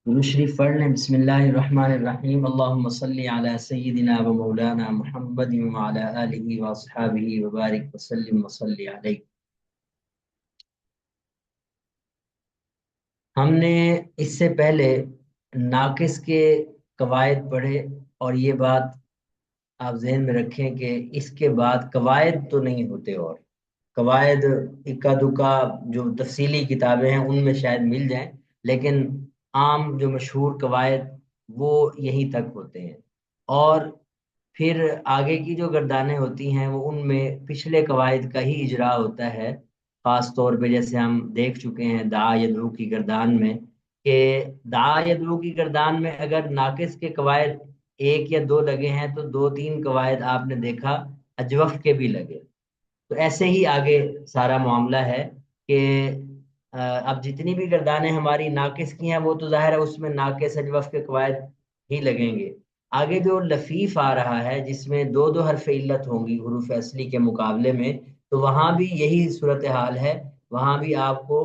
درود شریف پڑھ لیں۔ بسم اللہ الرحمن الرحیم، اللہم صلی علی سیدنا و مولانا محمد وعلی آلہ واصحابہ وبارک وسلم وصلی علیہ۔ ہم نے اس سے پہلے ناقص کے قواعد پڑھے، اور یہ بات آپ ذہن میں رکھیں کہ اس کے بعد قواعد تو نہیں ہوتے، اور قواعد اکا دکا جو تفصیلی کتابیں ہیں ان میں شاید مل جائیں، لیکن عام جو مشہور قواعد وہ یہیں تک ہوتے ہیں۔ اور پھر آگے کی جو گردانیں ہوتی ہیں وہ ان میں پچھلے قواعد کا ہی اجرا ہوتا ہے، خاص طور پہ جیسے ہم دیکھ چکے ہیں دعا یدعو کی گردان میں، کہ دعا یدعو کی گردان میں اگر ناقص کے قواعد ایک یا دو لگے ہیں تو دو تین قواعد آپ نے دیکھا اجوف کے بھی لگے۔ تو ایسے ہی آگے سارا معاملہ ہے کہ اب جتنی بھی گردانیں ہماری ناقص کی ہیں وہ تو ظاہر ہے اس میں ناقص اجوف کے قواعد ہی لگیں گے۔ آگے جو لفیف آ رہا ہے جس میں دو دو حرف علت ہوں گی حروف اصلی کے مقابلے میں، تو وہاں بھی یہی صورتحال ہے، وہاں بھی آپ کو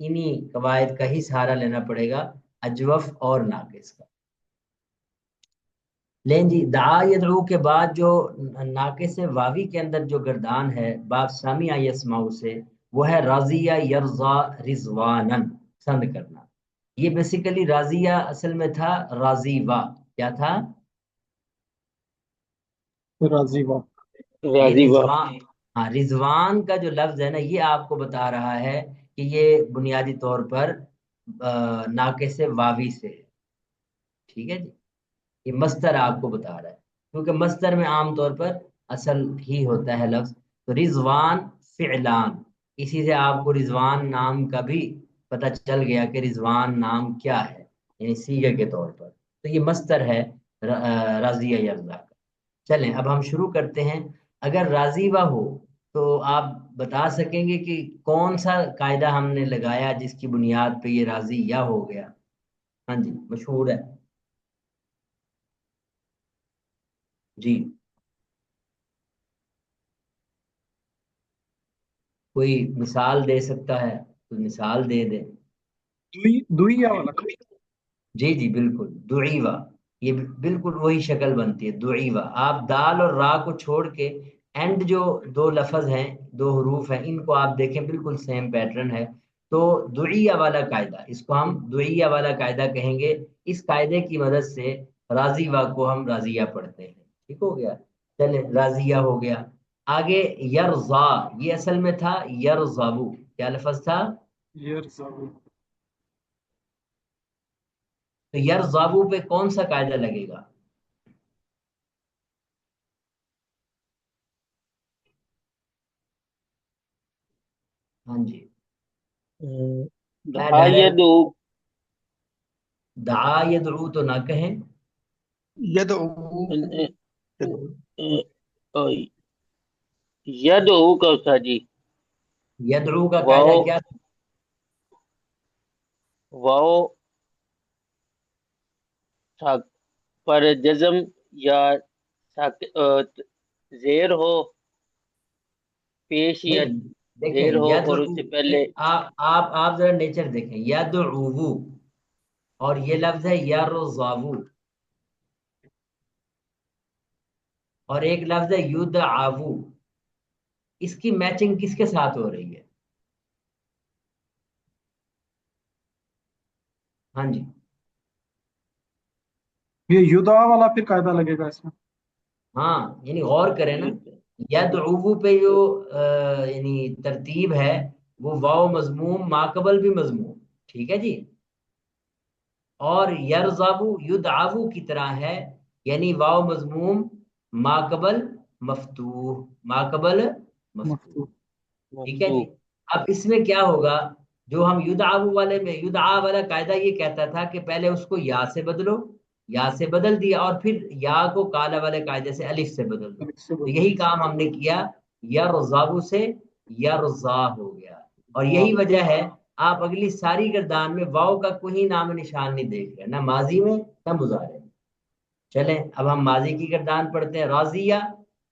انہی قواعد کا ہی سہارا لینا پڑے گا، اجوف اور ناقص کا۔ لیں جی، دعا یدعو کے بعد جو ناقص واوی کے اندر جو گردان ہے باب سامع یسمعو سے، وہ ہے راضیہ یرضا رضوانن، پسند کرنا۔ یہ بیسیکلی راضیہ اصل میں تھا راضی وا، کیا تھا؟ راضی واہ یہ راضی واہ رضوان، ہاں رضوان کا جو لفظ ہے نا یہ آپ کو بتا رہا ہے کہ یہ بنیادی طور پر ناقص واوی سے ہے، ٹھیک ہے جی۔ یہ مصدر آپ کو بتا رہا ہے، کیونکہ مصدر میں عام طور پر اصل ہی ہوتا ہے لفظ۔ تو رضوان فعلان، اسی سے آپ کو رضوان نام کا بھی پتہ چل گیا کہ رضوان نام کیا ہے، یعنی صیغے کے طور پر۔ تو یہ مصدر ہے راضیہ یرضا کا۔ چلیں اب ہم شروع کرتے ہیں۔ اگر راضی و ہو تو آپ بتا سکیں گے کہ کون سا قاعدہ ہم نے لگایا جس کی بنیاد پہ یہ راضی یا ہو گیا؟ ہاں جی، مشہور ہے جی، کوئی مثال دے سکتا ہے تو مثال دے دے۔ دوئیا والا جی جی بالکل، دعیوا، یہ بالکل وہی شکل بنتی ہے دعیوا۔ آپ دال اور را کو چھوڑ کے اینڈ جو دو لفظ ہیں، دو حروف ہیں، ان کو آپ دیکھیں بالکل سیم پیٹرن ہے۔ تو دعیہ والا قاعدہ، اس کو ہم دعیہ والا قاعدہ کہیں گے۔ اس قاعدے کی مدد سے راضی وا کو ہم راضیہ پڑھتے ہیں، ٹھیک ہو گیا۔ چلیں راضیہ ہو گیا۔ آگے یرضا، یہ اصل میں تھا یرضابو، کیا لفظ تھا؟ یرزا تو یرضابو پہ کون سا قاعدہ لگے گا؟ ہاں جی، میں دعا ڈائریکٹ یدعو دعا یدعو تو نہ کہیں، یدعو یدعو کا تھا جی، یدعو کا قاعدہ واو کیا تھا؟ واو تھا پر جزم یا زیر ہو پیش، یا نہیں دیکھیں زیر ہو اور یدعو، اس سے پہلے آپ ذرا نیچر دیکھیں، یدعو اور یہ لفظ ہے یرضابو، اور ایک لفظ ہے یدعو، اس کی میچنگ کس کے ساتھ ہو رہی ہے؟ ہاں جی، یہ یدعا والا پھر قاعدہ لگے گا اس میں۔ ہاں یعنی غور کریں نا، یدعو پہ جو یعنی ترتیب ہے وہ واو مضموم ماقبل بھی مضموم، ٹھیک ہے جی۔ اور یرزابو یدعو کی طرح ہے، یعنی واو مضموم ماقبل مفتوح، ماقبل مفتوح، مفتوح ٹھیک ہے جی۔ مفتوح اب اس میں کیا ہوگا، جو ہم یدعو والے میں، یدعا والا قاعدہ یہ کہتا تھا کہ پہلے اس کو یا سے بدلو، یا سے بدل دیا، اور پھر یا کو کالا والے قاعدے سے الف سے بدل دو۔ الف سے تو بدل یہی کام ہم نے کیا، یرزابو سے یرزا ہو گیا، اور واہ یہی وجہ ہے آپ اگلی ساری گردان میں واو کا کوئی نام و نشان نہیں دیکھ رہے، نہ ماضی میں نہ مضارع میں۔ چلیں اب ہم ماضی کی گردان پڑھتے ہیں۔ راضیہ،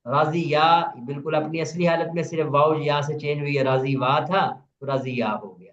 راضی یا بالکل اپنی اصلی حالت میں صرف واو یا سے چینج ہوئی ہے، راضی وا تھا تو راضی یا ہو گیا۔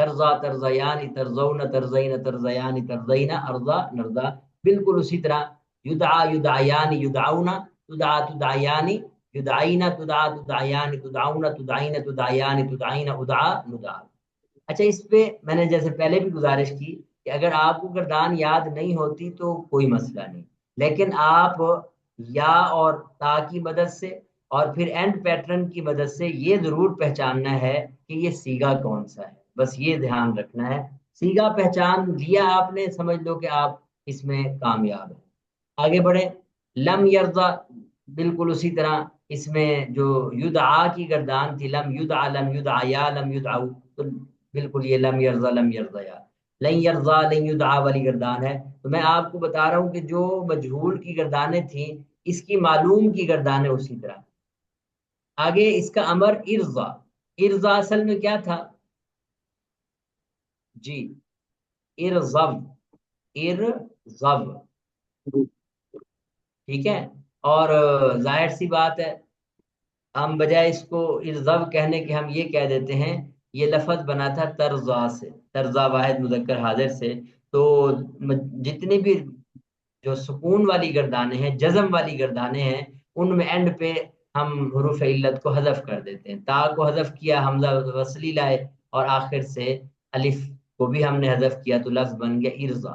ترزا ترزیان ترزون ترزین ترزیان ترزین ارزا نرزا، بالکل اسی طرح یدعا یدعیان یدعون تدعا تدعیان یدعین تدعا تدعیان تدعون تدعین تدعیان تدعین ادعا ندعا۔ اچھا اس پہ میں نے جیسے پہلے بھی گزارش کی کہ اگر آپ کو گردان یاد نہیں ہوتی تو کوئی مسئلہ نہیں، لیکن آپ یا اور تا کی مدد سے اور پھر اینڈ پیٹرن کی مدد سے یہ ضرور پہچاننا ہے کہ یہ سیگا کون سا ہے، بس یہ دھیان رکھنا ہے۔ سیگا پہچان لیا آپ نے، سمجھ لو کہ آپ اس میں کامیاب ہیں۔ آگے بڑھیں، لم یرضا، بالکل اسی طرح اس میں جو یدعا کی گردان تھی، لم یدعا لم یدعا یا لم یدعو، تو بالکل یہ لم یرضا لم یرضا یا لن یرضا لن یدعا والی گردان ہے۔ تو میں آپ کو بتا رہا ہوں کہ جو مجہول کی گردانیں تھیں اس کی معلوم کی گردانیں اسی طرح۔ آگے اس کا امر ارضا، ارضا اصل میں کیا تھا جی؟ ارضو، ارضو، ٹھیک ہے۔ اور ظاہر سی بات ہے ہم بجائے اس کو ارضو کہنے کے ہم یہ کہہ دیتے ہیں، یہ لفظ بنا تھا ترزا سے، ترزا واحد مذکر حاضر سے، تو جتنی بھی جو سکون والی گردانیں ہیں، جزم والی گردانیں ہیں، ان میں اینڈ پہ ہم حروف علت کو حذف کر دیتے ہیں۔ تا کو حذف کیا، حمزہ وصلی لائے، اور آخر سے الف کو بھی ہم نے حذف کیا تو لفظ بن گیا ارضا،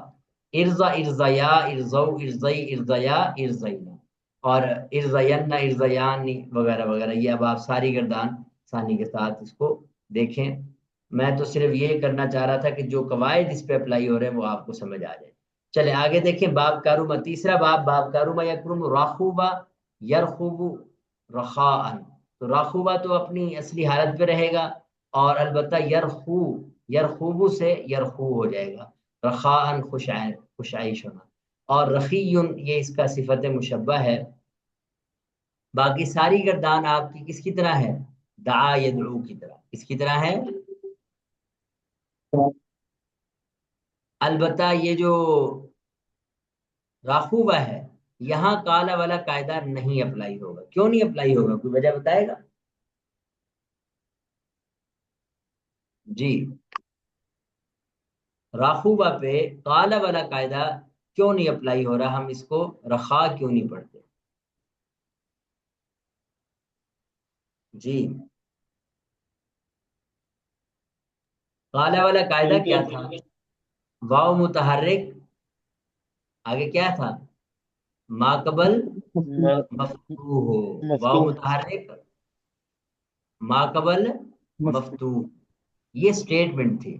ارضا ارضیا ارضو ارضی ارضیا ارضینا، اور ارزین ارزیان وغیرہ وغیرہ۔ یہ اب آپ ساری گردان ثانی کے ساتھ اس کو دیکھیں۔ میں تو صرف یہ کرنا چاہ رہا تھا کہ جو قواعد اس پہ اپلائی ہو رہے ہیں وہ آپ کو سمجھ آ جائے۔ چلے آگے دیکھیں، باب کاروما، تیسرا باب، باب کاروما یکرم راخوبا یرخوب رخاءن، تو راخوبا تو اپنی اصلی حالت پہ رہے گا، اور البتہ یرخو، یرخوب سے یرخو ہو جائے گا، رخاءن خوش عیش ہونا، اور رخیون یہ اس کا صفت مشبہ ہے۔ باقی ساری گردان آپ کی کس کی طرح ہے؟ دعا یدعو کی طرح، کس کی طرح ہے؟ البتہ یہ جو راخوبہ ہے یہاں کالا والا قاعدہ نہیں اپلائی ہوگا۔ کیوں نہیں اپلائی ہوگا؟ کوئی وجہ بتائے گا جی؟ راخوبہ پہ کالا والا قاعدہ کیوں نہیں اپلائی ہو رہا؟ ہم اس کو رخا کیوں نہیں پڑھتے جی؟ کالا والا قاعدہ کیا تھا؟ واو متحرک، آگے کیا تھا؟ ما قبل مفتوح ہو، واو متحرک ما قبل مفتوح، یہ سٹیٹمنٹ تھی۔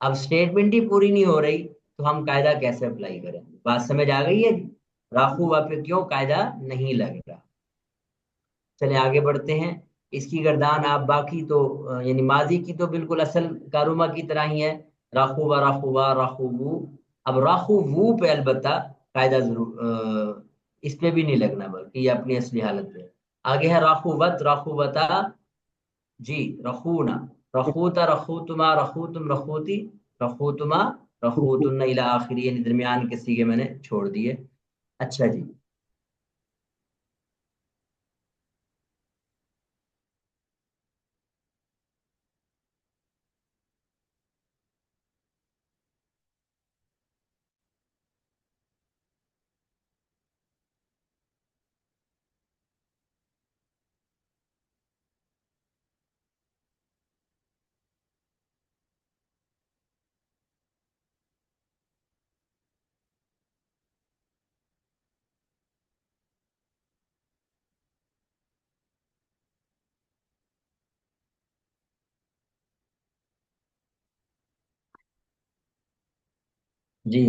اب سٹیٹمنٹ ہی پوری نہیں ہو رہی تو ہم قاعدہ کیسے اپلائی کریں؟ بات سمجھ آ گئی ہے جی؟ راخوبہ پہ کیوں قاعدہ نہیں لگ رہا؟ چلے آگے بڑھتے ہیں۔ اس کی گردان آپ باقی تو یعنی ماضی کی تو بالکل اصل کاروما کی طرح ہی ہے، راخوبہ راخوبہ راخوبو۔ اب راخوبو پہ البتہ قاعدہ ضرور اس پہ بھی نہیں لگنا، بلکہ یہ اپنی اصلی حالت پہ۔ آگے ہے راخوبت راخوبتا جی، رخونا رخوتا رخوتما رخوتم رخوتی رخوتما رخوتن الی آخری، یعنی درمیان کے سیگے میں نے چھوڑ دیے۔ اچھا جی، جی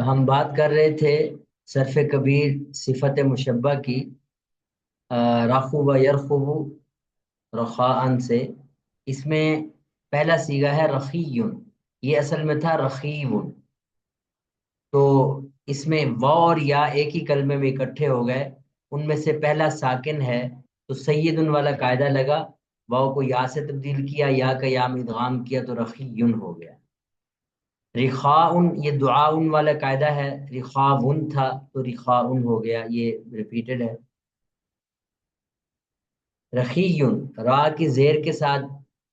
ہم بات کر رہے تھے صرف کبیر صفت مشبہ کی، راخوبہ یرخوبو رخاءن سے۔ اس میں پہلا صیغہ ہے رخیون، یہ اصل میں تھا رخیون، تو اس میں واو اور یا ایک ہی کلمے میں اکٹھے ہو گئے، ان میں سے پہلا ساکن ہے تو سیدن والا قاعدہ لگا، واو کو یا سے تبدیل کیا، یا کا یا میں ادغام کیا تو رخیون ہو گیا۔ رخاؤن یہ دعاؤن والا قاعدہ ہے، رخاون تھا تو رخاؤن ہو گیا، یہ ریپیٹڈ ہے۔ رخیون را کی زیر کے ساتھ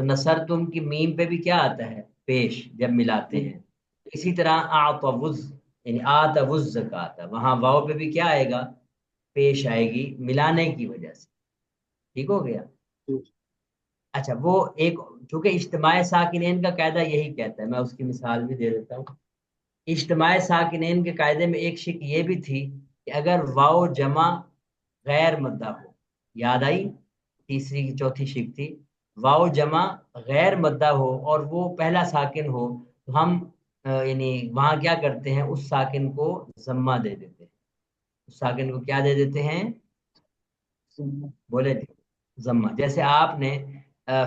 تو نصرتم کی میم پہ بھی کیا آتا ہے؟ پیش، جب ملاتے ہیں. اسی طرح اعطوز یعنی آتوز زکات، وہاں واو پہ بھی کیا آئے گا؟ پیش آئے گی ملانے کی وجہ سے. ٹھیک ہو گیا؟ اچھا وہ ایک، چونکہ اجتماع ساکنین کا قاعدہ یہی کہتا ہے، میں اس کی مثال بھی دے دیتا ہوں. اجتماع ساکنین کے قاعدے میں ایک شک یہ بھی تھی کہ اگر واو جمع غیر مدہ ہو، یاد آئی؟ تیسری کی چوتھی شک تھی، واو جمع غیر مدہ ہو اور وہ پہلا ساکن ہو، تو ہم یعنی وہاں کیا کرتے ہیں؟ اس ساکن کو ضمہ دے دیتے ہیں. اس ساکن کو کیا دے دیتے ہیں؟ بولے تھے ضمہ. جیسے آپ نے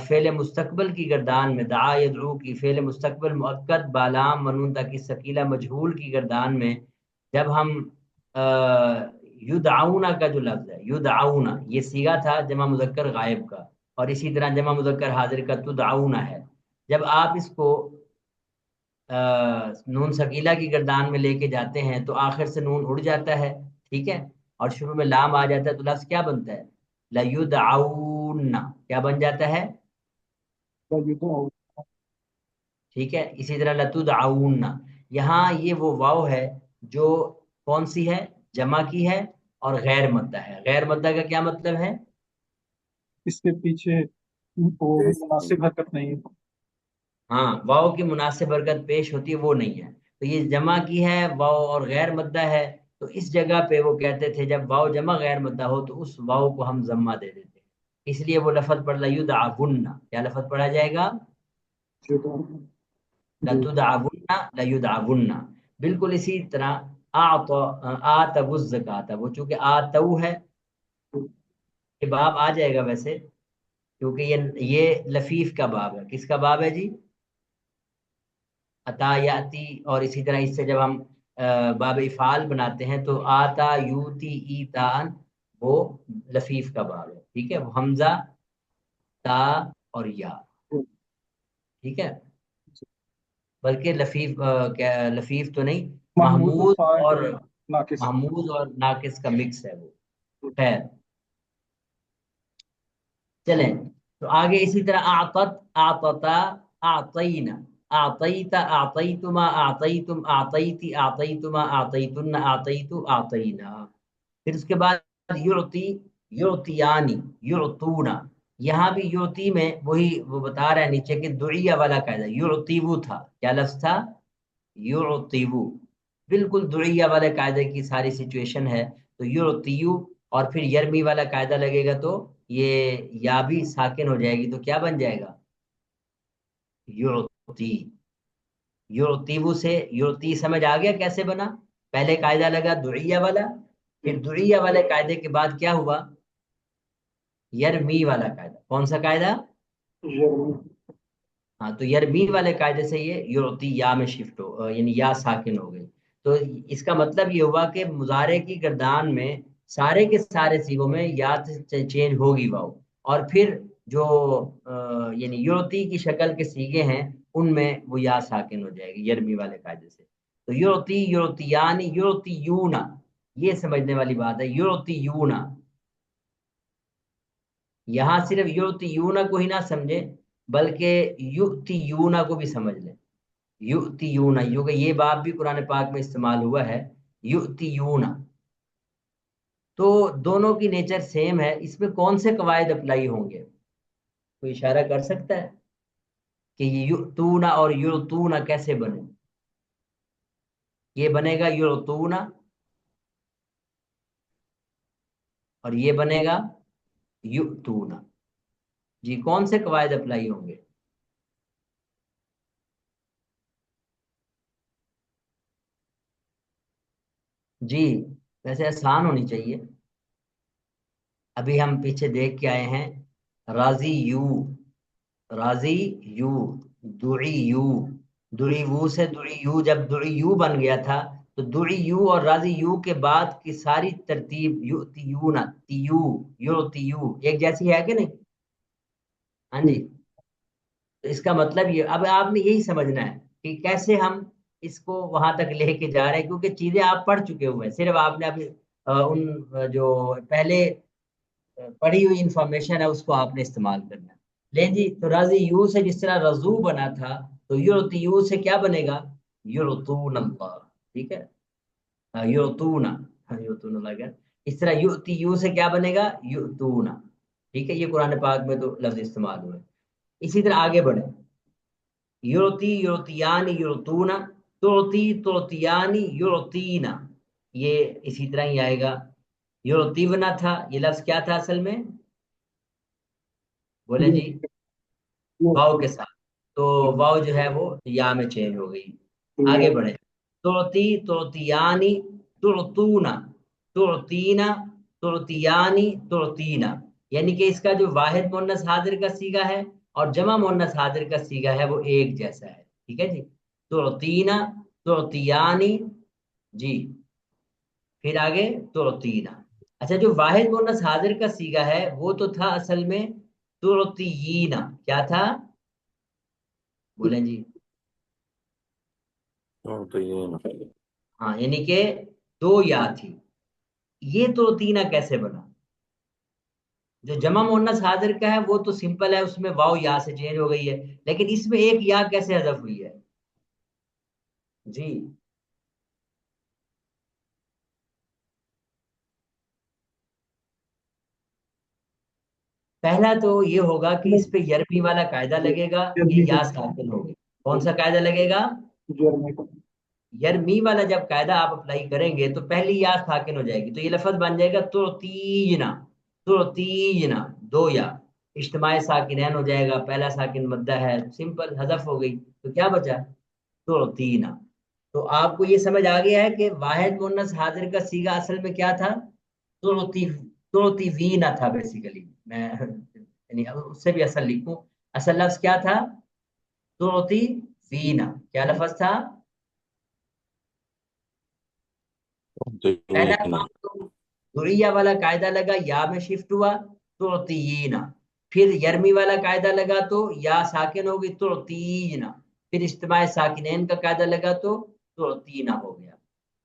فعل مستقبل کی گردان میں دعا یدعو کی، فعل مستقبل مؤکد بالام منون تاکہ ثقیلہ مجہول کی گردان میں جب ہم یدعونا کا جو لفظ ہے، یدعونا یہ صیغہ تھا جمع مذکر غائب کا، اور اسی طرح جمع مذکر حاضر کا تدعونا ہے. جب آپ اس کو نون ثقیلہ کی گردان میں لے کے جاتے ہیں تو آخر سے نون اڑ جاتا ہے، ٹھیک ہے، اور شروع میں لام آ جاتا ہے، تو لفظ کیا بنتا ہے؟ لَيُدْعَوْنَ، کیا بن جاتا ہے؟ ٹھیک ہے. اسی طرح لَتُدْعَوْنَ، یہاں یہ وہ واو ہے جو کون سی ہے؟ جمع کی ہے اور غیر مدہ ہے. غیر مدہ کا کیا مطلب ہے؟ اس کے پیچھے وہ مناسب حرکت نہیں ہے. ہاں، واو کی مناسب حرکت پیش ہوتی ہے، وہ نہیں ہے. تو یہ جمع کی ہے واو اور غیر مدہ ہے، تو اس جگہ پہ وہ کہتے تھے جب واو جمع غیر مدہ ہو تو اس واو کو ہم ضمہ دے دیتے ہیں. اس لیے وہ لفظ پڑھ لَيُدْعَوْنَ، کیا لفظ پڑھا جائے گا؟ لَتُدْعَوْنَ لَيُدْعَوْنَ. بالکل اسی طرح آتَوُ الزَّکَاةَ، وہ چونکہ آتَو ہے، یہ باب آ جائے گا ویسے، کیونکہ یہ لفیف کا باب ہے. کس کا باب ہے جی؟ عطا یاتی. اور اسی طرح اس سے جب ہم باب افعال بناتے ہیں تو آتا یوتی ایتان، وہ لفیف کا باب ہے. ٹھیک ہے، وہ حمزہ تا اور یا، ٹھیک ہے. بلکہ لفیف لفیف تو نہیں، محمود اور ناقص. محمود اور ناقص کا مکس ہے وہ. خیر چلیں، تو آگے اسی طرح اعطت، اعطتا، اعطینا، اعطیت، اعطیتما، اعطیتم، اعطیتی، اعطیتما، اعطیتن، اعطیتو، اعطینا. پھر اس کے بعد یعطی، یعطیانی، یعطونا. یہاں بھی یعطی میں وہی وہ بتا رہا ہے نیچے کہ دعیہ والا قاعدہ. یعطیو تھا، کیا لفظ تھا؟ یعطیو. بالکل دعیہ والے قاعدے کی ساری سچویشن ہے. تو یعطیو اور پھر یرمی والا قاعدہ لگے گا تو یہ یا بھی ساکن ہو جائے گی، تو کیا بن جائے گا؟ یعطی. یعطیو سے یعطی سمجھ آ گیا کیسے بنا؟ پہلے قاعدہ لگا دعیہ والا، پھر دعیہ والے قاعدے کے بعد کیا ہوا؟ یرمی والا قاعدہ. کون سا قاعدہ؟ ہاں، تو یرمی والے قاعدے سے یہ یعطی یا میں شفٹ ہو، یعنی یا ساکن ہو گئی. تو اس کا مطلب یہ ہوا کہ مضارع کی گردان میں سارے کے سارے صیغوں میں یا چینج ہوگی واو، اور پھر جو یعنی یعطی کی شکل کے صیغے ہیں ان میں وہ یا ساکن ہو جائے گی یرمی والے قاعدے سے. تو یعطی، یعطیانی، یعطیونا، یہ سمجھنے والی بات ہے. یعطیونا، یہاں صرف یعطیونا کو ہی نہ سمجھے بلکہ یؤتیونا کو بھی سمجھ لیں. یؤتیونا، کیونکہ یہ باب بھی قرآن پاک میں استعمال ہوا ہے. یؤتیونا، تو دونوں کی نیچر سیم ہے. اس میں کون سے قواعد اپلائی ہوں گے؟ کوئی اشارہ کر سکتا ہے کہ یہ یؤتونا اور یعطونا کیسے بنے؟ یہ بنے گا یعطونا اور یہ بنے گا یؤتونا. جی کون سے قواعد اپلائی ہوں گے؟ جی ویسے آسان ہونی چاہیے. ابھی ہم پیچھے دیکھ کے آئے ہیں راضی یو، راضی یو، دعی یو، دعی وو سے دعی یو. جب دعی یو بن گیا تھا تو دعی یو اور راضی یو کے بعد کی ساری ترتیب یؤتیونا، تیو، یعطیو ایک جیسی ہے کہ نہیں؟ ہاں جی. تو اس کا مطلب یہ، اب آپ نے یہی سمجھنا ہے کہ کیسے ہم اس کو وہاں تک لے کے جا رہے ہیں، کیونکہ چیزیں آپ پڑھ چکے ہوئے ہیں، صرف آپ نے ابھی ان جو پہلے پڑھی ہوئی انفارمیشن ہے اس کو آپ نے استعمال کرنا ہے. لیں جی، تو راضی یو سے جس طرح رضو بنا تھا، تو یعطی یو سے کیا بنے گا؟ یعطون اللہ، ٹھیک ہے، یعطون، یعطون اللہ کیا، اس طرح یعطی یو سے کیا بنے گا؟ یعطون، ٹھیک ہے، یہ قرآن پاک میں تو لفظ استعمال ہوئے۔ اسی طرح آگے بڑھے، یعطی یعطیان یعطون، تعطی تعطیان یعطین، یہ اسی طرح ہی آئے گا۔ یعطی بنا تھا، یہ لفظ کیا تھا اصل میں؟ بولیں جی، واؤ کے ساتھ، تو واؤ جو ہے وہ یا میں چینج ہو گئی۔ آگے بڑھے، تعطی تعطیانی تعطونا، تعطینا تعطیانی تعطینا، یعنی کہ اس کا جو واحد مؤنث حاضر کا صیغہ ہے اور جمع مؤنث حاضر کا صیغہ ہے وہ ایک جیسا ہے، ٹھیک ہے جی، تعطینا تعطیانی، جی، پھر آگے تعطینا۔ اچھا، جو واحد مؤنث حاضر کا صیغہ ہے وہ تو تھا اصل میں تعطیینا، کیا تھا؟ بولیں جی، تو یہ ہاں، یعنی کہ دو یا تھی، یہ تعطینا کیسے بنا؟ جو جمع مؤنث حاضر کا ہے وہ تو سمپل ہے، اس میں واو یا سے چینج ہو گئی ہے، لیکن اس میں ایک یا کیسے حذف ہوئی ہے؟ جی، پہلا تو یہ ہوگا کہ اس پہ یرمی والا قاعدہ لگے گا، یہ یا ساکن ہوگی۔ کون سا قاعدہ لگے گا؟ یرمی والا جب قاعدہ آپ اپلائی کریں گے تو پہلی یا ساکن ہو جائے گی، تو یہ لفظ بن جائے گا تعطینا، تعطینا، دو یا، اجتماع ساکنین ہو جائے گا، پہلا ساکن مدہ ہے، سمپل حذف ہو گئی، تو کیا بچا؟ تعطینا۔ تو آپ کو یہ سمجھ آ گیا ہے کہ واحد مؤنث حاضر کا صیغہ اصل میں کیا تھا؟ تعطی، تعطی وینا تھا بیسیکلی، میں یعنی اس سے بھی اصل لکھوں، اصل لفظ کیا تھا؟ تعطی وینا، کیا لفظ تھا؟ پہلا کام تو ذریہ والا قاعدہ لگا، یا میں شفٹ ہوا، تعطینا، پھر یرمی والا قاعدہ لگا تو یا ساکن ہوگی، تعطینا، پھر اجتماع ساکنین کا قاعدہ لگا تو تعطینا ہو گیا۔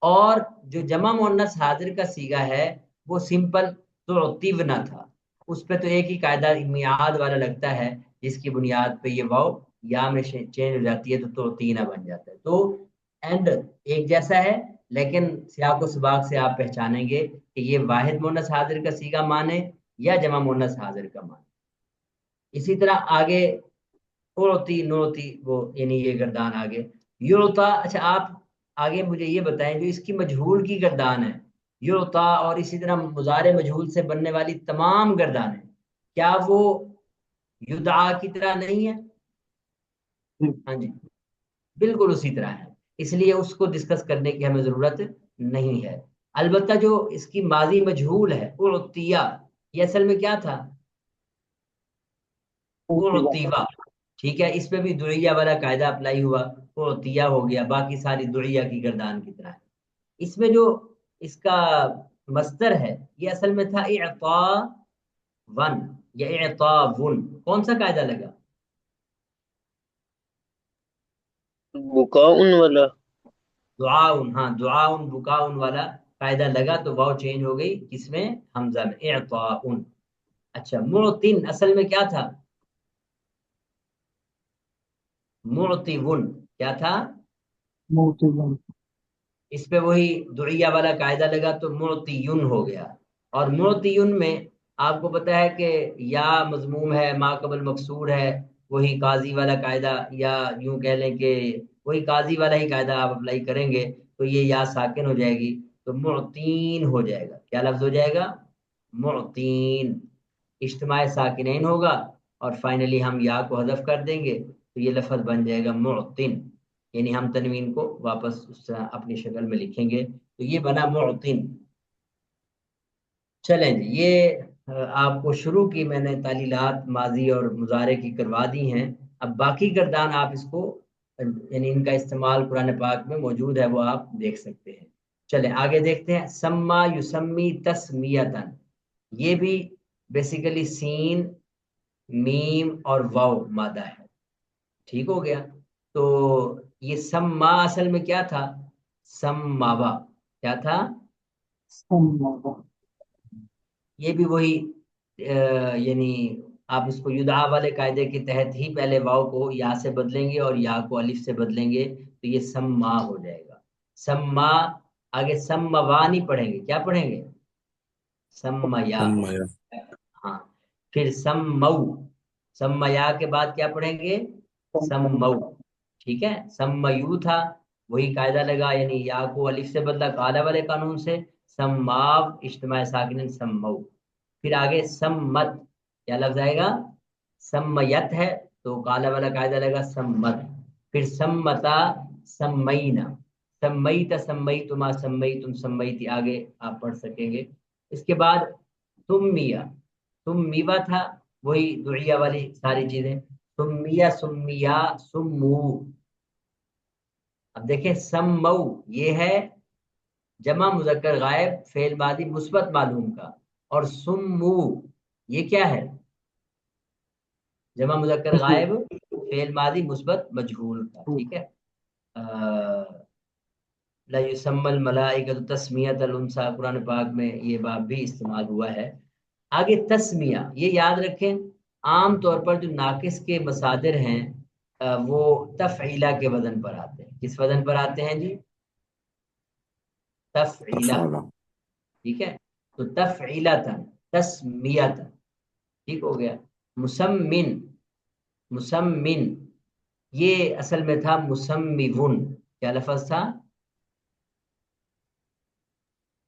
اور جو جمع مؤنث حاضر کا صیغہ ہے وہ سمپل تعطینا تھا، اس پہ تو ایک ہی قاعدہ میعاد والا لگتا ہے، جس کی بنیاد پہ یہ واو یا میں چینج ہو جاتی ہے تو تعطینا بن جاتا ہے، تو اینڈ ایک جیسا ہے، لیکن سیاق و سباق سے آپ پہچانیں گے کہ یہ واحد مؤنث حاضر کا صیغہ مانے یا جمع مؤنث حاضر کا مانے۔ اسی طرح آگے اڑتی نوتی، وہ یعنی یہ گردان آگے یوتا۔ اچھا، آپ آگے مجھے یہ بتائیں، جو اس کی مجہول کی گردان ہے یوتا، اور اسی طرح مضارع مجہول سے بننے والی تمام گردانیں، کیا وہ یدعا کی طرح نہیں ہے؟ ہاں جی، بالکل اسی طرح ہے، اس لیے اس کو ڈسکس کرنے کی ہمیں ضرورت نہیں ہے۔ البتہ جو اس کی ماضی مجہول ہے اعطیہ، یہ اصل میں کیا تھا؟ اعطیوا، ٹھیک ہے، اس پہ بھی دعیہ والا قاعدہ اپلائی ہوا، اعطیہ ہو گیا، باقی ساری دعیہ کی گردان کی طرح ہے۔ اس میں جو اس کا مصدر ہے یہ اصل میں تھا اعطاء ون یا اعطاء ون، کون سا قاعدہ لگا؟ بکاؤن والا، دعاؤن، ہاں، دعاؤن بکاؤن والا قاعدہ لگا، تو واو چینج ہو گئی کس میں؟ حمزہ میں، اعطاؤن۔ اچھا، معطن اصل میں کیا تھا؟ معطون، کیا تھا؟ اس پہ وہی دعیہ والا قاعدہ لگا تو معطیون ہو گیا، اور معطیون میں آپ کو پتا ہے کہ یا مضموم ہے، ما قبل مکسور ہے، وہی قاضی والا قاعدہ، یا یوں کہہ لیں کہ وہی قاضی والا ہی قاعدہ آپ اپلائی کریں گے تو یہ یا ساکن ہو جائے گی، تو معطین ہو جائے گا، کیا لفظ ہو جائے گا؟ معطین، اجتماع ساکنین ہوگا، اور فائنلی ہم یا کو حذف کر دیں گے تو یہ لفظ بن جائے گا معطن، یعنی ہم تنوین کو واپس اس طرح اپنی شکل میں لکھیں گے تو یہ بنا معطن۔ چلیں جی، یہ آپ کو شروع کی میں نے تعلیلات ماضی اور مضارع کی کروا دی ہیں، اب باقی گردان آپ اس کو یعنی ان کا استعمال قرآن پاک میں موجود ہے، وہ آپ دیکھ سکتے ہیں۔ چلیں آگے دیکھتے ہیں، سما یسمی تسمیتن، یہ بھی بیسیکلی سین میم اور واو مادہ ہے، ٹھیک ہو گیا، تو یہ سما اصل میں کیا تھا؟ سماوا، کیا تھا؟ یہ بھی وہی یعنی آپ اس کو یدعا والے قاعدے کے تحت ہی پہلے واو کو یا سے بدلیں گے اور یا کو الف سے بدلیں گے تو یہ سما ہو جائے گا. سما. آگے سموا نہیں پڑھیں گے, کیا پڑھیں گے؟ سمیا. سمیا. ہاں. پھر سمو. سمیا کے بعد کیا پڑھیں گے؟ سمو. ٹھیک ہے. سمیو تھا, وہی قاعدہ لگا, یعنی یا کو الف سے بدلا قاعدہ والے قانون سے. سماو اجتماع ساکنین سمو. پھر آگے سمت, کیا لفظ آئے گا؟ سمیت ہے تو قاعدہ والا قاعدہ لگا سمت. پھر سمتا سمینا. سمیت سمیتما سمیتم سمیتی, آگے آپ پڑھ سکیں گے. اس کے بعد سمیا. سمیوا تھا, وہی دعیہ والی ساری چیزیں. سمیا سمیا سمو. اب دیکھیں سمو یہ ہے جمع مذکر غائب فعل ماضی مثبت معلوم کا, اور سمو یہ کیا ہے؟ جمع مذکر غائب فعل ماضی مثبت مجہول کا. ٹھیک ہے. لا یسمی الملائکۃ تسمیۃ الانثی, قرآن پاک میں یہ باب بھی استعمال ہوا ہے. آگے تسمیہ, یہ یاد رکھیں عام طور پر جو ناقص کے مصادر ہیں وہ تفعیلہ کے وزن پر آتے ہیں. کس وزن پر آتے ہیں جی؟ تفعیلہ. ٹھیک ہے. تو تفعیلتن تسمیتن, ٹھیک ہو گیا. مسمن. مسمن یہ اصل میں تھا مسمیون. کیا لفظ تھا؟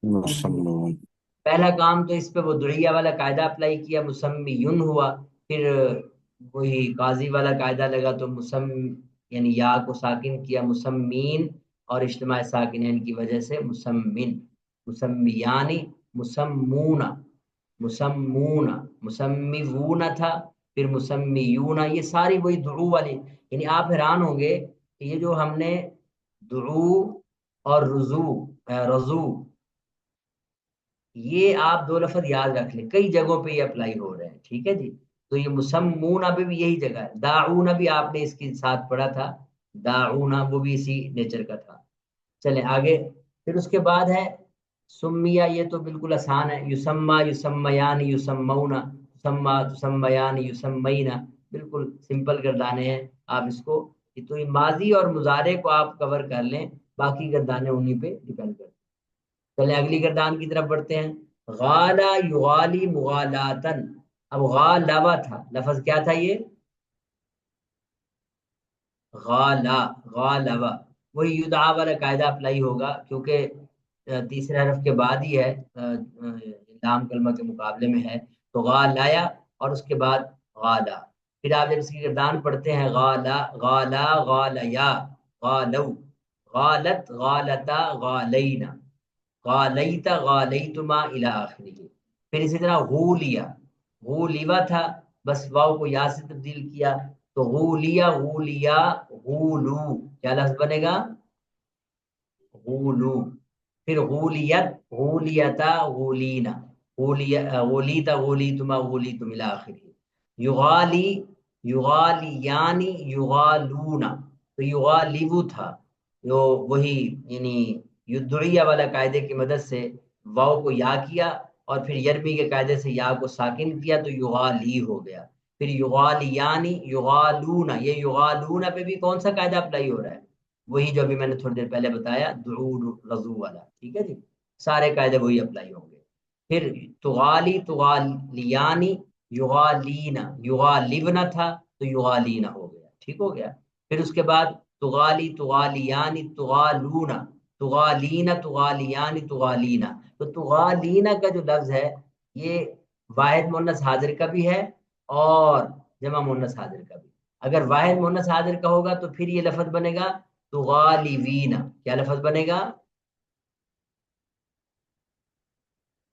مسمون. پہلا کام تو اس پہ وہ دعیہ والا قاعدہ اپلائی کیا, مسمیون ہوا. پھر وہی قاضی والا قاعدہ لگا تو یعنی یا کو ساکن کیا مسمین, اور اجتماع ساکنین کی وجہ سے مسمن. مسمیانی مسمون. مسمون مسمیون تھا, پھر مسمیون, یہ ساری وہی دعو والی. یعنی آپ حیران ہوں گے کہ یہ جو ہم نے دعو اور رضو یہ آپ دو لفظ یاد رکھ لیں, کئی جگہوں پہ یہ اپلائی ہو رہے ہیں. ٹھیک ہے جی. تو یہ مسمون ابھی بھی یہی جگہ ہے. داعون بھی آپ نے اس کے ساتھ پڑھا تھا, داعون وہ بھی اسی نیچر کا تھا. چلیں آگے. پھر اس کے بعد ہے سمیہ, یہ تو بالکل آسان ہے. یسما یسمیان یسمون, سما تسمیان یسمینا, بالکل سمپل گردانے ہیں. آپ اس کو تو یہ ماضی اور مضارع کو آپ کور کر لیں, باقی گردانے انہی پہ ڈیپینڈ کرتے ہیں. چلے اگلی گردان کی طرف بڑھتے ہیں. غالا یغالی مغالاتن. اب غالوا تھا, لفظ کیا تھا یہ؟ غالا. غالوا وہی یدعا والا قاعدہ اپلائی ہوگا, کیونکہ تیسرے حرف کے بعد ہی ہے, لام کلمہ کے مقابلے میں ہے. تو غالایا اور اس کے بعد غالا. پھر آپ جب اس کی گردان پڑھتے ہیں غالا غالا غالیا غالو غالت غالتا غالینا غالیت غالیتما الی آخرہ. پھر اسی طرح غولیا. غولیوا تھا, بس واو کو یا سے تبدیل کیا تو غولیا غولیا غولو, کیا لفظ بنے گا؟ غولو. پھر غولیت غولیتا غولینا غولیتا غولیتما غولیتم الی آخرہ. یغالی یغالیانی یغالونا, تو یغالیو تھا جو وہی یعنی یدعیہ والا قاعدے کی مدد سے واو کو یا کیا اور پھر یرمی کے قاعدے سے یا کو ساکن کیا تو یغالی ہو گیا. پھر یغالیانی یغالونا, یہ یغالونا پہ بھی کون سا قاعدہ اپلائی ہو رہا ہے؟ وہی جو ابھی میں نے تھوڑی دیر پہلے بتایا دعو رضو والا. ٹھیک ہے جی. سارے قاعدے وہی اپلائی ہوں گے. پھر تغالی تغالیانی یغالینا, یغالیونا تھا تو یغالینا ہو گیا. ٹھیک ہو گیا. پھر اس کے بعد تغالی تغالیانی تغالونا تغالینا تغالیانی تغالینا. تو تغالینا کا جو لفظ ہے یہ واحد مؤنث حاضر کا بھی ہے اور جمع مؤنث حاضر کا بھی. اگر واحد مؤنث حاضر کا ہوگا تو پھر یہ لفظ بنے گا تغالیوینا. کیا لفظ بنے گا؟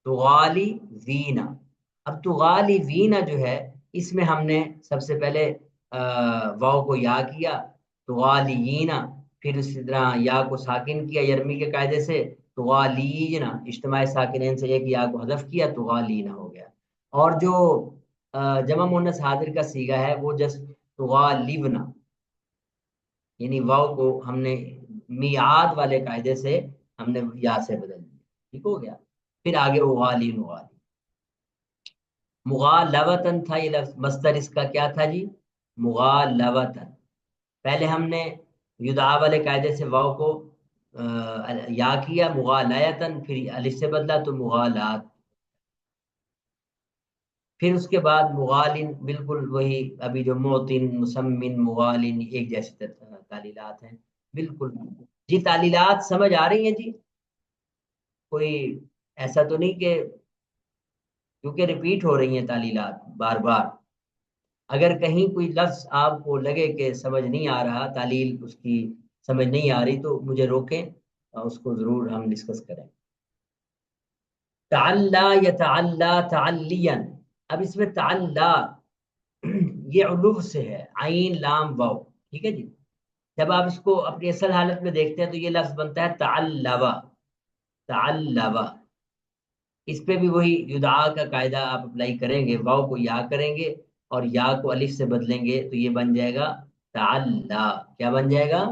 تغالی وینا. اب تغالی وینا جو ہے اس میں ہم نے سب سے پہلے واو کو یا کیا تغالینا, پھر اسی طرح یا کو ساکن کیا یرمی کے قاعدے سے تغالینا, اجتماع ساکنین سے ایک یا کو حذف کیا تغالینا ہو گیا. اور جو جمع مؤنث حاضر کا صیغہ ہے وہ جس تغالیونا, یعنی واو کو ہم نے میعاد والے قاعدے سے ہم نے یا سے بدل دیا. ٹھیک ہو گیا. پھر آگے اغالین اغالی. مغالوتن تھا یہ لفظ، مصدر اس کا کیا تھا جی؟ مغالوتن. پہلے ہم نے یدعا والے قاعدے سے واو کو یا کیا مغالیتن، پھر الف سے بدلا تو مغالات. پھر اس کے بعد مغالن، بالکل وہی ابھی جو موتن مسمن مغالن ایک جیسی تعلیلات ہیں بالکل. جی تعلیلات سمجھ آ رہی ہیں جی؟ کوئی ایسا تو نہیں کہ، کیونکہ ریپیٹ ہو رہی ہیں تعلیلات بار بار. اگر کہیں کوئی لفظ آپ کو لگے کہ سمجھ نہیں آ رہا، تعلیل اس کی سمجھ نہیں آ رہی، تو مجھے روکیں، اس کو ضرور ہم ڈسکس کریں. تعلا یتعلا تعلیا. اب اس میں تعلا یہ علو سے ہے، عین لام واو، ٹھیک ہے جی. جب آپ اس کو اپنی اصل حالت میں دیکھتے ہیں تو یہ لفظ بنتا ہے تعلوا. تعلوا اس پہ بھی وہی یدعا کا قاعدہ آپ اپلائی کریں گے، واو کو یا کریں گے اور یا کو الف سے بدلیں گے تو یہ بن جائے گا تعلا. کیا بن جائے گا؟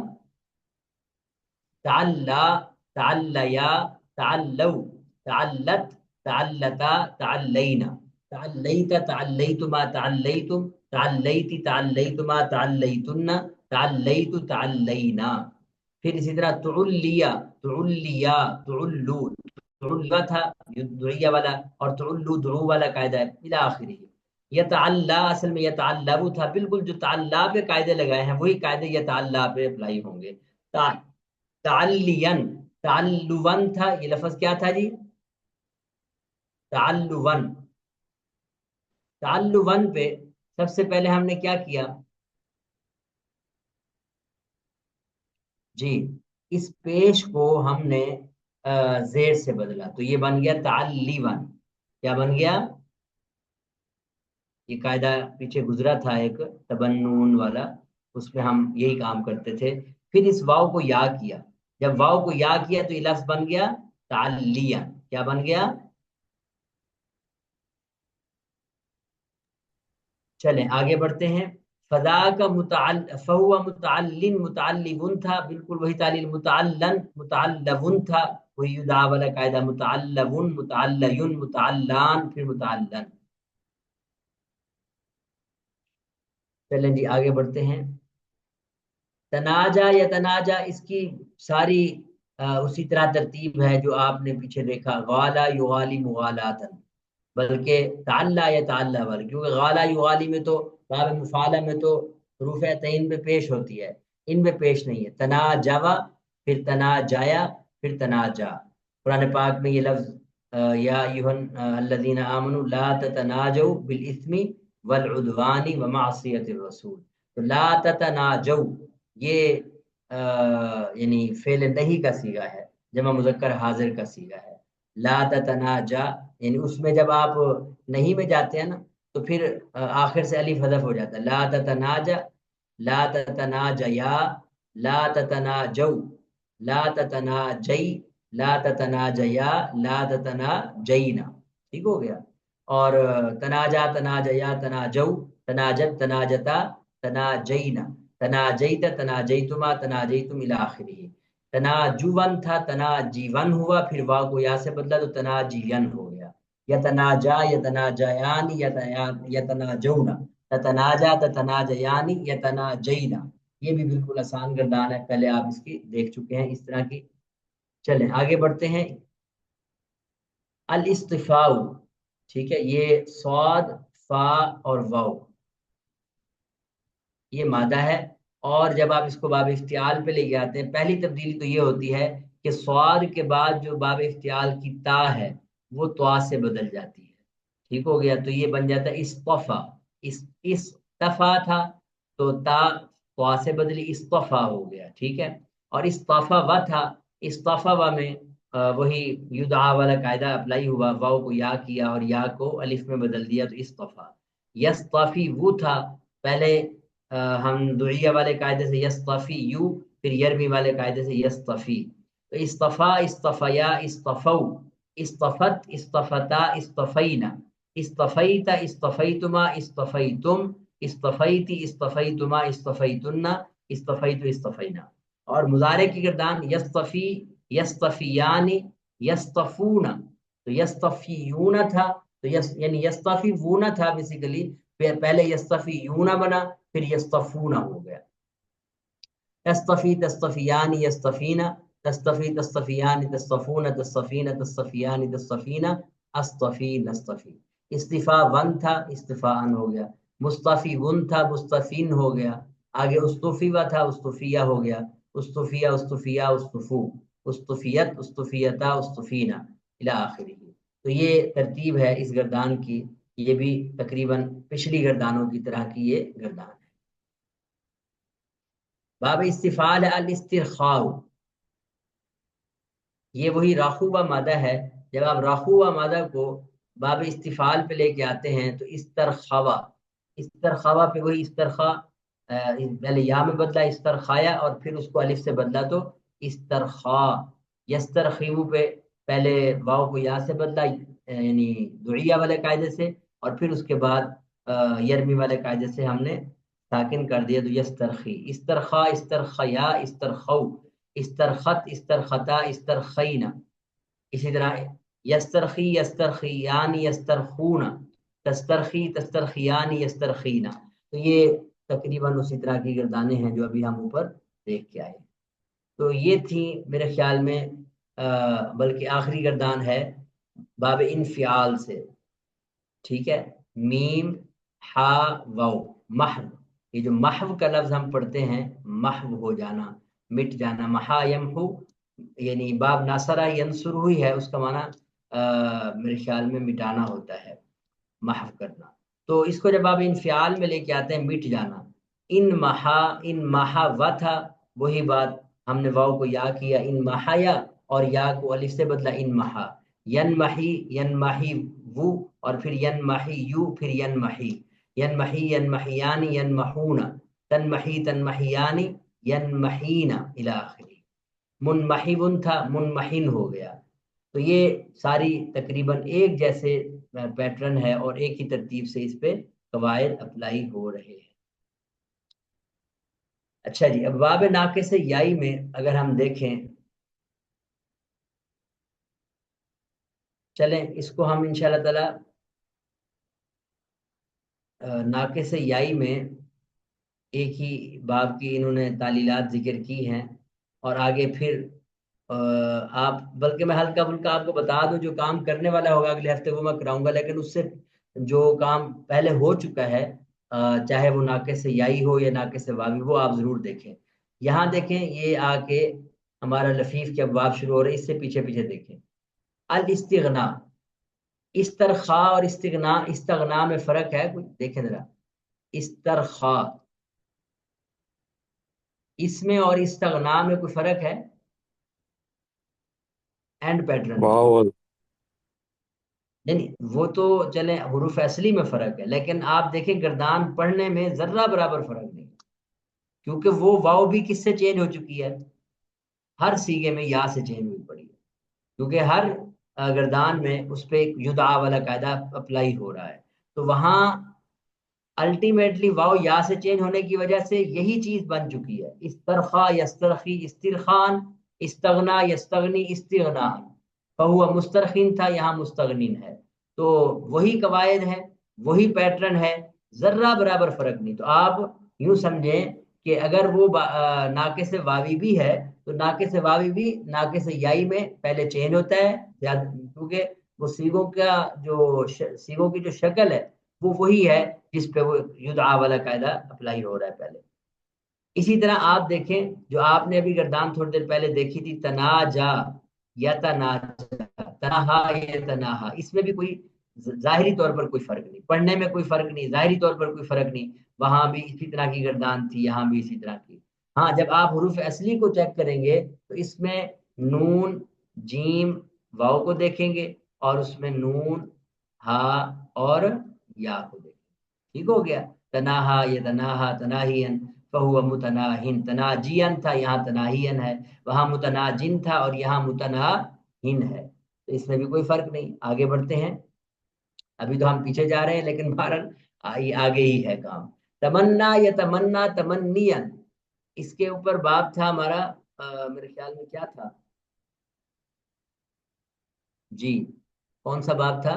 تعلا، تعلیا، تعلو، تعلت، تعلتا، تعلینا، تعلیت، تعلیتما، تعلیتم، تعلیتی، تعلیتما، تعلیتن، تعلیت، تعلینا. پھر اسی طرح تعلیا، تعلیا، تعلو، تعلو تھا دعیہ والا، اور تعلو دعو والا قاعدہ ہے الی آخری. یتعلا اصل میں یتعلب تھا، بالکل جو تعلا پہ قاعدے لگائے ہیں وہی قاعدے یتعلا پہ اپلائی ہوں گے. تعلین، تعلون تھا، یہ لفظ کیا تھا جی؟ تعلون. تعلون پہ سب سے پہلے ہم نے کیا کیا جی؟ اس پیش کو ہم نے زیر سے بدلا تو یہ بن گیا تعلیون. کیا بن گیا؟ یہ قاعدہ پیچھے گزرا تھا ایک تبنون والا، اس پہ ہم یہی کام کرتے تھے. پھر اس واو کو یا کیا، جب واو کو یا کیا تو یہ لفظ بن گیا تعلیہ. کیا بن گیا؟ چلیں آگے بڑھتے ہیں. فضا کا فہو متعلن متعلبن تھا، بالکل وہی تعلیل. متعلن متعلبن تھا، وہی یدعا والا قاعدہ. متعلبن، متعلین، متعلان، پھر متعلن. چلیں جی آگے بڑھتے ہیں. تناجا یا تناجا، اس کی ساری اسی طرح ترتیب ہے جو آپ نے پیچھے دیکھا. غالا یغالی مغالاتن، بلکہ تعلا یا تعلا والی، کیونکہ غالا یغالی میں تو باب مفعلہ میں تو حروف عین پہ پیش ہوتی ہے، ان پہ پیش نہیں ہے. تناجوا، پھر تناجایا، پھر تناجا. قرآن پاک میں یہ لفظ یا ایھا الذین آمنوا لا تتناجوا بالاثم والعدوان ومعصیۃ الرسول. تو لا تتناجوا یہ یعنی فعل نہیں کا صیغہ ہے، جمع مذکر حاضر کا صیغہ ہے. لا تتناجا یعنی اس میں جب آپ نہیں میں جاتے ہیں نا تو پھر آخر سے الف حذف ہو جاتا ہے. لا تتناجا، لا تتناجیا، لا تتناجو، لا تتناجی، لا تتناجیا، لا تتناجینا. ٹھیک ہو گیا. اور تناجا، تناجیا، تناجو، تناجت، تناجتا، تناجینا، تناجیت، تناجیتما، تناجیتم الی آخرہ. تناجون تھا، تناجیون ہوا، پھر واو کو یا سے بدلا تو تناجین ہو گیا. یتناجا، یتناجیان، یتناجون، تتناجا، تتناجیان، یتناجینا. یہ بھی بالکل آسان گردان ہے، پہلے آپ اس کی دیکھ چکے ہیں اس طرح کی. چلیں آگے بڑھتے ہیں. الاصطفاء، ٹھیک ہے، یہ صاد، فا اور واو یہ مادہ ہے. اور جب آپ اس کو باب افتعال پہ لے کے آتے ہیں، پہلی تبدیلی تو یہ ہوتی ہے کہ صاد کے بعد جو باب افتعال کی تا ہے وہ طا سے بدل جاتی ہے. ٹھیک ہو گیا. تو یہ بن جاتا ہے اصطفا. استفا تھا تو تا طا سے بدلی اصطفا ہو گیا. ٹھیک ہے. اور اصطفا و تھا، اصطفا و میں وہی یدعا والا قاعدہ اپلائی ہوا، واو کو یا کیا اور یا کو الف میں بدل دیا تو اصطفا. یصطفی وہ تھا، پہلے ہم دعیہ والے قاعدے سے یصطفی یو، پھر یرمی والے قاعدے سے یصطفی. تو اصطفا، اصطفیا، اصطفو، اصطفت، اصطفتا، اصطفینا، اصطفیت، اصطفیتما، اصطفیتم، اصطفیتی، اصطفیتما، اصطفیتن، اصطفیت، اصطفینا. اور مضارع کی گردان یصطفی، یصطفیان، یصطفون. تو یصطفیون تھا، تو یعنی یستفیفون تھا بیسیکلی، پہلے یستفیون بنا، پھر یستفون ہو گیا. تستفی تستفیان یستفین، تستفی تستفیان تصفون تصفین تصفیان تصفین استفی نستفی. استفا ون تھا، استفا ان ہو گیا. مصطفی ون تھا، مستفین ہو گیا. آگے استفیوا تھا، استفیہ ہو گیا. استفیہ استفیہ استفو، استفیت استفیتا استفینا الی آخری. تو یہ ترتیب ہے اس گردان کی. یہ بھی تقریباً پچھلی گردانوں کی طرح کی یہ گردان ہے. باب استفعال الاسترخاء، یہ وہی راخوبہ مادہ ہے. جب آپ راخوبہ مادہ کو باب استفعال پہ لے کے آتے ہیں تو استرخوا، استرخوا پہ وہی استرخا، پہلے یا میں بدلا استرخایا اور پھر اس کو الف سے بدلا تو استرخا. یسترخیو پہ پہلے واو کو یا سے بدلا، یعنی دعیہ والے قاعدے سے، اور پھر اس کے بعد یرمی والے قاعدے سے ہم نے ساکن کر دیا تو یسترخی. استرخا استرخیا استرخو، استرخت استرختا استرخینا. اسی طرح یسترخی یسترخیان یسترخون، تسترخی تسترخیان یسترخینا. تو یہ تقریباً اسی طرح کی گردانیں ہیں جو ابھی ہم اوپر دیکھ کے آئے. تو یہ تھی میرے خیال میں بلکہ آخری گردان ہے باب انفعال سے. ٹھیک ہے، میم ہا واو محو. یہ جو محو کا لفظ ہم پڑھتے ہیں، محو ہو جانا، مٹ جانا. محا یمحو یعنی باب ناصرہ ینصر ہوئی ہے، اس کا معنی میرے خیال میں مٹانا ہوتا ہے، محو کرنا. تو اس کو جب آپ انفعال میں لے کے آتے ہیں، مٹ جانا. ان محا و تھا، وہی بات ہم نے واو کو یا کیا، ان محایا، اور یا کو الف سے بدلا ان محا. ینمحی ینمحی وہ، اور پھر ینمحی یو، پھر ینمحی. ینمحی ینمحیانی ینمحون، تنمحی تنمحیانی ینمحین الی آخری. منمحبن تھا، منمحن ہو گیا. تو یہ ساری تقریباً ایک جیسے پیٹرن ہے اور ایک ہی ترتیب سے اس پہ قواعد اپلائی ہو رہے ہیں. اچھا جی، اب باب ناقص یائی میں اگر ہم دیکھیں، چلیں اس کو ہم انشاءاللہ تعالی ناقص یائی میں ایک ہی باب کی انہوں نے تعلیلات ذکر کی ہیں، اور آگے پھر آپ بلکہ میں ہلکا پھلکا آپ کو بتا دوں، جو کام کرنے والا ہوگا اگلے ہفتے وہ میں کراؤں گا، لیکن اس سے جو کام پہلے ہو چکا ہے چاہے وہ ناقص یائی ہو یا ناقص واوی، وہ آپ ضرور دیکھیں. یہاں دیکھیں یہ آ کے ہمارا لفیف کے ابواب شروع ہو رہے ہیں، اس سے پیچھے پیچھے دیکھیں. الاستغنا، استرخا اور استغنا، استغنا میں فرق ہے کچھ، دیکھیں ذرا. استرخا اس میں اور استغنا میں کوئی فرق ہے؟ اینڈ پیٹرن میں واو نہیں، وہ تو چلیں حروف اصلی میں فرق ہے، لیکن آپ دیکھیں گردان پڑھنے میں ذرہ برابر فرق نہیں، کیونکہ وہ واو بھی کس سے چینج ہو چکی ہے؟ ہر سیگے میں یا سے چینج ہوئی پڑی ہے، کیونکہ ہر گردان میں اس پہ ایک یدعا والا قاعدہ اپلائی ہو رہا ہے. تو وہاں الٹیمیٹلی واو یا سے چینج ہونے کی وجہ سے یہی چیز بن چکی ہے. استرخا یسترخی استرخان، استغنا یستغنی استغنان. فہو مسترخین تھا، یہاں مستغنین ہے. تو وہی قواعد ہیں، وہی پیٹرن ہے، ذرہ برابر فرق نہیں. تو آپ یوں سمجھیں کہ اگر وہ ناقص واوی بھی ہے تو ناقص واوی بھی ناقص یائی میں پہلے چینج ہوتا ہے، کیونکہ وہ سیگوں کی جو شکل ہے وہ وہی ہے جس پہ وہ یدعا والا قاعدہ اپلائی ہو رہا ہے پہلے. اسی طرح آپ دیکھیں جو آپ نے ابھی گردان تھوڑی دیر پہلے دیکھی تھی، تناجا یا تنہا یا تنہا، اس میں بھی کوئی ظاہری طور پر کوئی فرق نہیں، پڑھنے میں کوئی فرق نہیں، ظاہری طور پر کوئی فرق نہیں. وہاں بھی اسی طرح کی گردان تھی، یہاں بھی اسی طرح کی. ہاں جب آپ حروف اصلی کو چیک کریں گے تو اس میں نون جیم واو کو دیکھیں گے، اور اس میں نون ہا اور یا کو دیکھیں گے. ٹھیک ہو گیا. تناہا یا تناہا تناہین، فہو متناہن. تناجین تھا، یہاں تناہین ہے. وہاں متناجن تھا اور یہاں متناہن ہے. تو اس میں بھی کوئی فرق نہیں. آگے بڑھتے ہیں، ابھی تو ہم پیچھے جا رہے ہیں لیکن بہرحال آگے ہی ہے کام. تمنا یا تمنا تمنین، اس کے اوپر باب تھا ہمارا، میرے خیال میں کیا تھا جی، کون سا باب تھا؟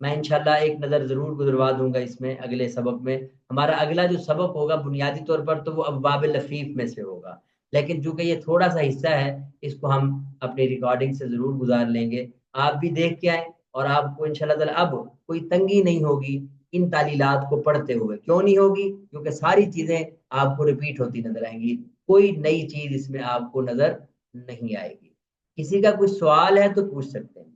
میں انشاءاللہ ایک نظر ضرور گزروا دوں گا اس میں اگلے سبق میں. ہمارا اگلا جو سبق ہوگا بنیادی طور پر تو وہ ابواب لفیف میں سے ہوگا، لیکن چونکہ یہ تھوڑا سا حصہ ہے اس کو ہم اپنی ریکارڈنگ سے ضرور گزار لیں گے. آپ بھی دیکھ کے آئیں اور آپ کو انشاءاللہ تعالی اب کوئی تنگی نہیں ہوگی ان تعلیلات کو پڑھتے ہوئے. کیوں نہیں ہوگی؟ کیونکہ ساری چیزیں آپ کو ریپیٹ ہوتی نظر آئیں گی، کوئی نئی چیز اس میں آپ کو نظر نہیں آئے گی. کسی کا کوئی سوال ہے تو پوچھ سکتے ہیں.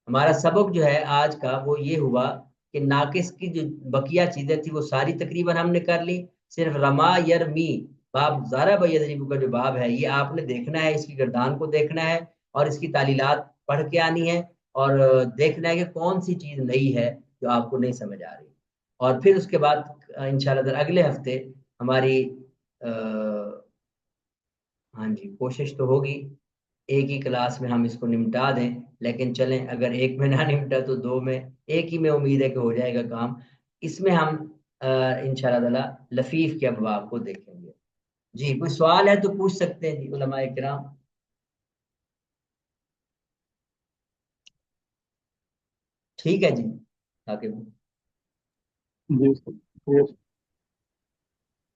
ہمارا سبق جو ہے آج کا وہ یہ ہوا کہ ناقص کی جو بقیہ چیزیں تھی وہ ساری تقریباً ہم نے کر لی. صرف رما یرمی باب زارا بیدریبو کا جو باب ہے یہ آپ نے دیکھنا ہے، اس کی گردان کو دیکھنا ہے اور اس کی تعلیلات پڑھ کے آنی ہے اور دیکھنا ہے کہ کون سی چیز نئی ہے جو آپ کو نہیں سمجھ آ رہی. اور پھر اس کے بعد انشاءاللہ اگلے ہفتے ہماری ہاں جی کوشش تو ہوگی ایک ہی کلاس میں ہم اس کو نمٹا دیں، لیکن چلیں اگر ایک میں نہ نمٹا تو دو میں، ایک ہی میں امید ہے کہ ہو جائے گا کام. اس میں ہم انشاءاللہ تعالی لفیف کے ابواب کو دیکھیں گے. جی کوئی سوال ہے تو پوچھ سکتے ہیں جی علماء کرام. ٹھیک ہے جی. جی